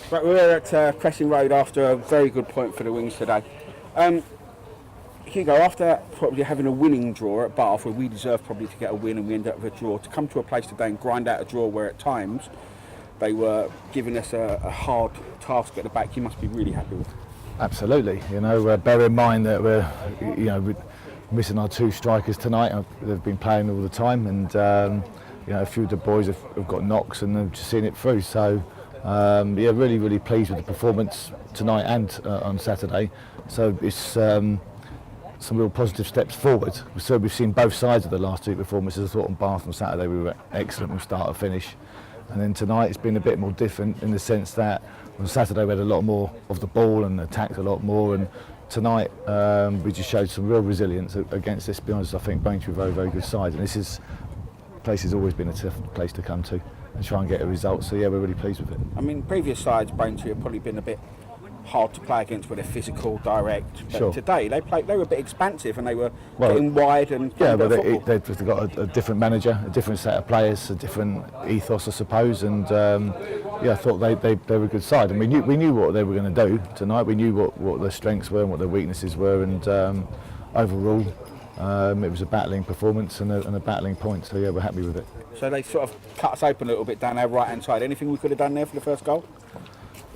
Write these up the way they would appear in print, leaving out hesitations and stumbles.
But we're at Cressing Road after a very good point for the Wings today. Hugo, after probably having a winning draw at Bath, where we deserved probably to get a win and we ended up with a draw, to come to a place today and grind out a draw where at times they were giving us a hard task at the back, you must be really happy with. Absolutely. Bear in mind that we're missing our two strikers tonight. They've been playing all the time, and a few of the boys have got knocks and they've just seen it through. So really, really pleased with the performance tonight and on Saturday. So it's some real positive steps forward. So we've seen both sides of the last two performances. I thought on Bath on Saturday we were excellent from start to finish, and then tonight it's been a bit more different in the sense that on Saturday we had a lot more of the ball and attacked a lot more, and tonight we just showed some real resilience against this. To be honest, I think Braintree were a very, very good side, and this place has always been a tough place to come to and try and get a result. So yeah, we're really pleased with it. I mean, previous sides, Braintree have probably been a bit hard to play against, where they're physical, direct. But sure. Today they were a bit expansive and they were getting wide and they've got a different manager, a different set of players, a different ethos, I suppose. And I thought they were a good side, and we knew what they were going to do tonight. We knew what their strengths were and what their weaknesses were, and overall it was a battling performance and a battling point. So yeah, we're happy with it. So they sort of cut us open a little bit down our right hand side. Anything we could have done there for the first goal?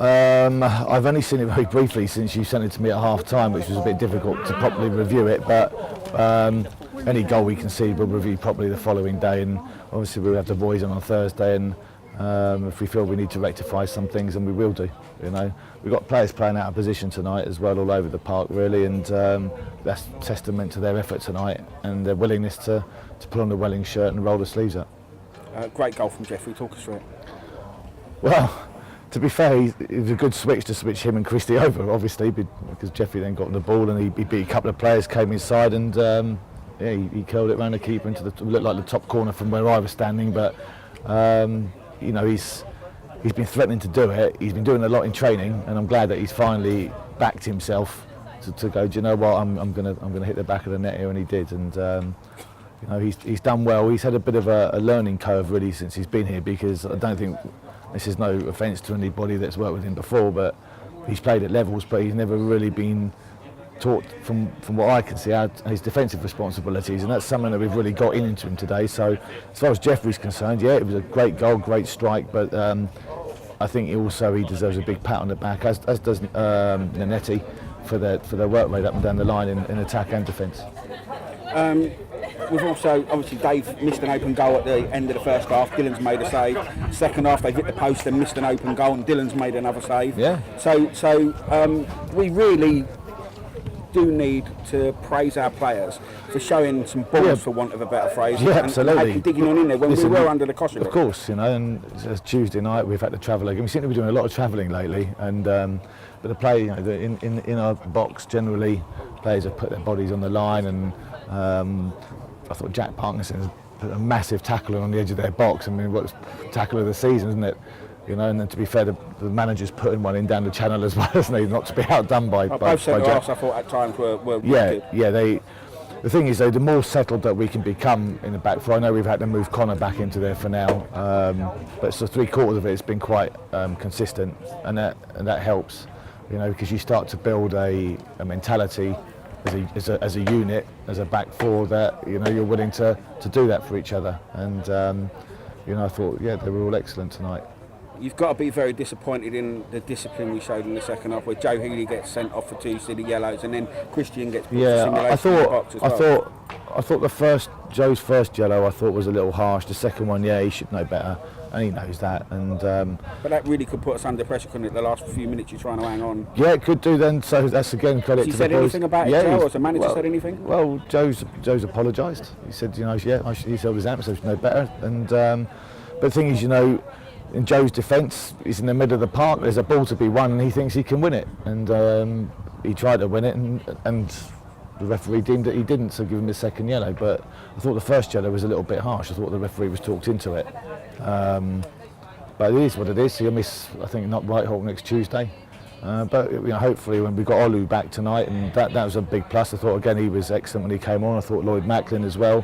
I've only seen it very briefly since you sent it to me at half time, which was a bit difficult to properly review it, but any goal we concede we'll review properly the following day, and obviously we'll have the boys on Thursday, and if we feel we need to rectify some things, then we will do. We've got players playing out of position tonight as well all over the park really, and that's testament to their effort tonight and their willingness to put on the Welling shirt and roll the sleeves up. Great goal from Jeffrey, talk us through it. Well, to be fair, it was a good switch to switch him and Christie over, obviously, because Jeffrey then got on the ball and he beat a couple of players, came inside, and he curled it around the keeper into looked like the top corner from where I was standing. But he's been threatening to do it. He's been doing a lot in training, and I'm glad that he's finally backed himself to go. Do you know what? I'm gonna hit the back of the net here, and he did. And he's done well. He's had a bit of a learning curve really since he's been here, because I don't think. This is no offence to anybody that's worked with him before, but he's played at levels, but he's never really been taught, from what I can see, his defensive responsibilities, and that's something that we've really got into him today. So as far as Jeffrey's concerned, yeah, it was a great goal, great strike, but I think he deserves a big pat on the back, as does Nanetti for their work rate up and down the line in attack and defence. We've also, obviously, Dave missed an open goal at the end of the first half. Dylan's made a save. Second half, they've hit the post and missed an open goal, and Dylan's made another save. Yeah. So we really do need to praise our players for showing some balls, for want of a better phrase. Yeah, absolutely. And digging on in there when we were under the cosh. Of course, and it's Tuesday night we've had to travel again. We seem to be doing a lot of travelling lately, and but the play, in our box generally, players have put their bodies on the line, and I thought Jack Parkinson put a massive tackle on the edge of their box. I mean, what's tackle of the season, isn't it? And then to be fair, the manager's putting one in down the channel as well, isn't he? Not to be outdone by both centre Jack. halves, I thought at times were good. The thing is, though, the more settled that we can become in the back four. I know we've had to move Connor back into there for now, but so 3/4 of it's been quite consistent, and that helps, because you start to build a mentality as a unit, as a back four, that you're willing to do that for each other. And I thought, they were all excellent tonight. You've got to be very disappointed in the discipline we showed in the second half, where Joe Healy gets sent off for 2 silly yellows, and then Christian gets put to simulation in the box as well. I thought Joe's first yellow I thought was a little harsh. The second one, he should know better, and he knows that. And but that really could put us under pressure, couldn't it? The last few minutes you're trying to hang on. Yeah, it could do then. So that's again credit to the boys. Has he said anything about it, Joe? Or has the manager said anything? Well, Joe's apologised. He said, he held his hand, so he should know better. And but the thing is, in Joe's defence, he's in the middle of the park. There's a ball to be won, and he thinks he can win it. And he tried to win it, and the referee deemed that he didn't, so give him his second yellow. But I thought the first yellow was a little bit harsh. I thought the referee was talked into it. But it is what it is. He'll miss, I think, not Whitehawk next Tuesday. But hopefully when we got Olu back tonight, and that was a big plus. I thought again he was excellent when he came on. I thought Lloyd Macklin as well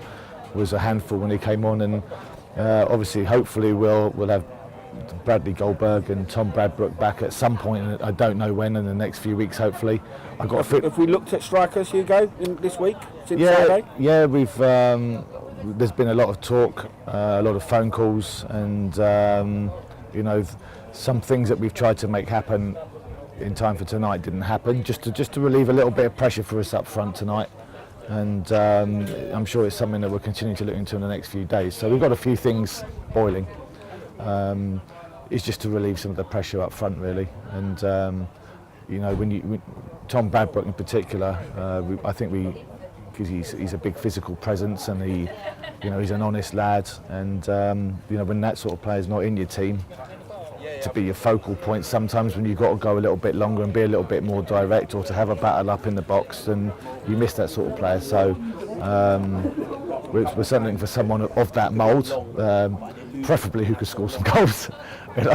was a handful when he came on, and obviously hopefully we'll have Bradley Goldberg and Tom Bradbrook back at some point. I don't know when, in the next few weeks, hopefully. I've got Have we looked at strikers, Hugo, this week since Saturday? Yeah, we've. There's been a lot of talk, a lot of phone calls, and some things that we've tried to make happen in time for tonight didn't happen. Just to relieve a little bit of pressure for us up front tonight. And I'm sure it's something that we'll continue to look into in the next few days. So we've got a few things boiling. It's just to relieve some of the pressure up front, really. And when Tom Bradbrook in particular, I think because he's a big physical presence, and he's an honest lad. And when that sort of player's not in your team, to be your focal point sometimes when you've got to go a little bit longer and be a little bit more direct, or to have a battle up in the box, then you miss that sort of player. So we're something for someone of that mould, preferably who could score some goals, but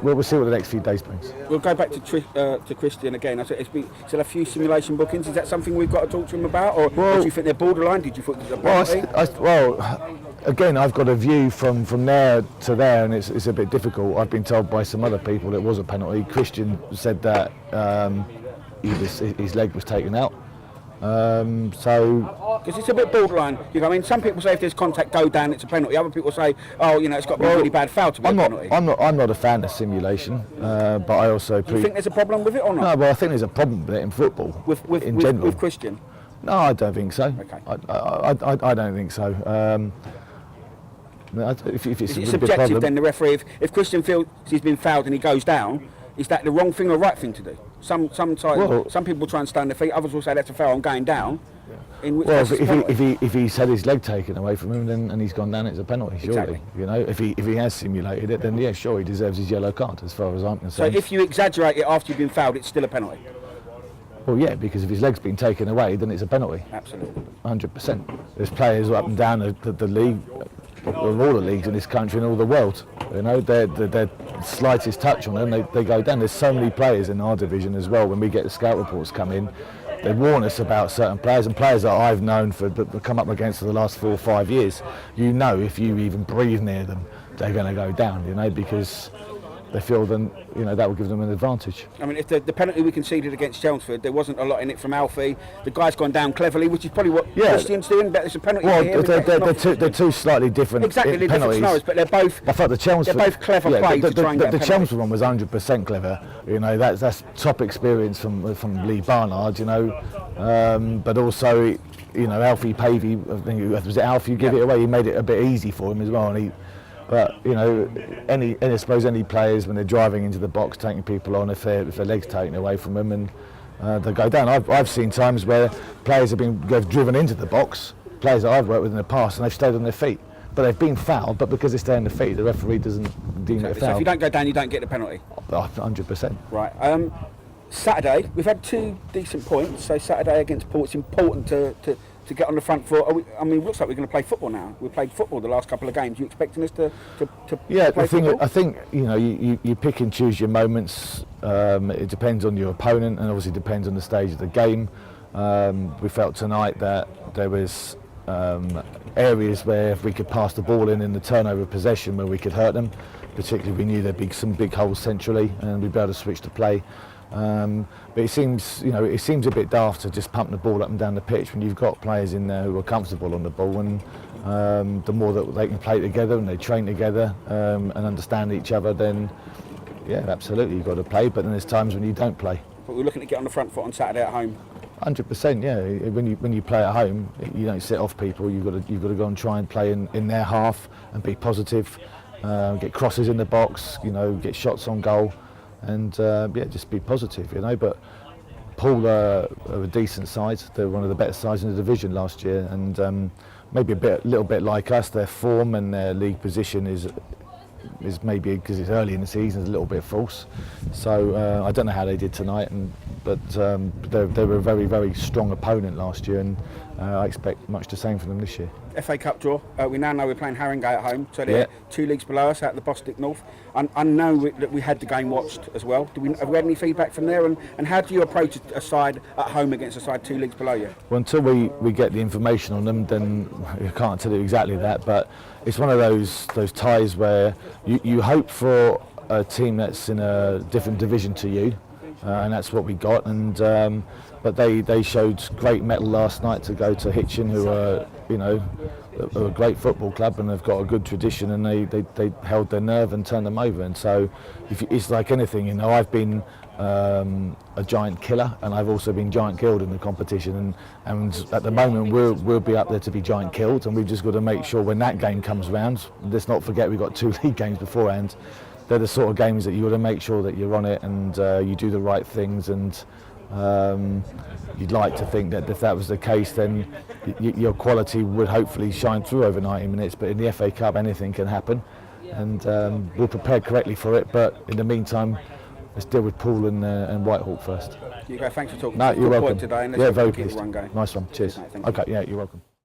we'll see what the next few days brings. We'll go back to Christian again. I said still a few simulation bookings. Is that something we've got to talk to him about, or do you think they're borderline? Did you think there's a penalty? Again, I've got a view from there to there, and it's a bit difficult. I've been told by some other people it was a penalty. Christian said that his leg was taken out. Because it's a bit borderline. Some people say if there's contact, go down, it's a penalty. Other people say, it's got to be a really bad foul to be a penalty. I'm not a fan of simulation, but I also. Do you think there's a problem with it or not? No, well, I think there's a problem with it in football. In general. With Christian? No, I don't think so. Okay. I don't think so. If it's subjective, then the referee, if Christian feels he's been fouled and he goes down, is that the wrong thing or right thing to do? Some people try and stand their feet, others will say that's a foul, I'm going down. Yeah. If he's had his leg taken away from him and he's gone down, it's a penalty, surely. Exactly. If he has simulated it, then yeah, sure, he deserves his yellow card, as far as I'm concerned. So if you exaggerate it after you've been fouled, it's still a penalty? Well, yeah, because if his leg's been taken away, then it's a penalty. Absolutely. 100%. There's players up and down the league, all the leagues in this country and all the world. Their slightest touch on them, they go down. There's so many players in our division as well. When we get the scout reports come in, they warn us about certain players, and players that I've known that come up against for the last 4 or 5 years. If you even breathe near them, they're going to go down. Because they feel then that will give them an advantage. If the penalty we conceded against Chelmsford, there wasn't a lot in it from Alfie. The guy's gone down cleverly, which is probably what Christian's doing. But it's a penalty. Well, they're two slightly different. Exactly, they're penalties. Different scenarios, but they're both. I thought they're both clever plays to try and get the Chelmsford one was 100% clever. That's top experience from Lee Barnard. But also, Alfie Pavey. I think was it Alfie? Give it away. He made it a bit easy for him as well, and But I suppose any players when they're driving into the box, taking people on, if their legs taken away from them, and they go down. I've seen times where players have driven into the box, players that I've worked with in the past, and they've stayed on their feet, but they've been fouled. But because they stay on their feet, the referee doesn't deem it a foul. So if you don't go down, you don't get the penalty. 100%. Right. Saturday, we've had 2 decent points. So Saturday against Port, it's important to get on the front foot. It looks like we're going to play football now. We've played football the last couple of games. You expecting us to play football? I think you pick and choose your moments. It depends on your opponent, and obviously depends on the stage of the game. We felt tonight that there was areas where if we could pass the ball in the turnover of possession where we could hurt them. Particularly, we knew there'd be some big holes centrally, and we'd be able to switch the play. But it seems a bit daft to just pump the ball up and down the pitch when you've got players in there who are comfortable on the ball, and the more that they can play together and they train together and understand each other, then yeah, absolutely you've got to play. But then there's times when you don't play. But we're looking to get on the front foot on Saturday at home. 100%, yeah. When you play at home, you don't sit off people. You've got to go and try and play in their half and be positive. Get crosses in the box, get shots on goal. And just be positive, But Poole are a decent side. They're one of the better sides in the division last year, and maybe a little bit like us. Their form and their league position is maybe, because it's early in the season, is a little bit false. So I don't know how they did tonight, but they were a very, very strong opponent last year, and I expect much the same from them this year. FA Cup draw. We now know we're playing Haringey at home, so they're 2 leagues below us out of the Bostik North. I know that we had the game watched as well. Have we had any feedback from there? And how do you approach a side at home against a side 2 leagues below you? Well, until we get the information on them, then I can't tell you exactly that. But it's one of those ties where you hope for a team that's in a different division to you, and that's what we got. And but they showed great mettle last night to go to Hitchin, who are a great football club and they've got a good tradition, and they held their nerve and turned them over. And so it's like anything, I've been a giant killer and I've also been giant killed in the competition, and at the moment we'll be up there to be giant killed, and we've just got to make sure when that game comes round, let's not forget we've got 2 league games beforehand. They're the sort of games that you got to make sure that you're on it and you do the right things, and you'd like to think that if that was the case, then your quality would hopefully shine through over 90 minutes. But in the FA Cup, anything can happen, and we're prepared correctly for it. But in the meantime, let's deal with Poole and Whitehawk first. Hugo, thanks for talking. No, you're welcome. Today, and very keep pleased. the run going. Nice one. Cheers. Right, okay, yeah, you're welcome.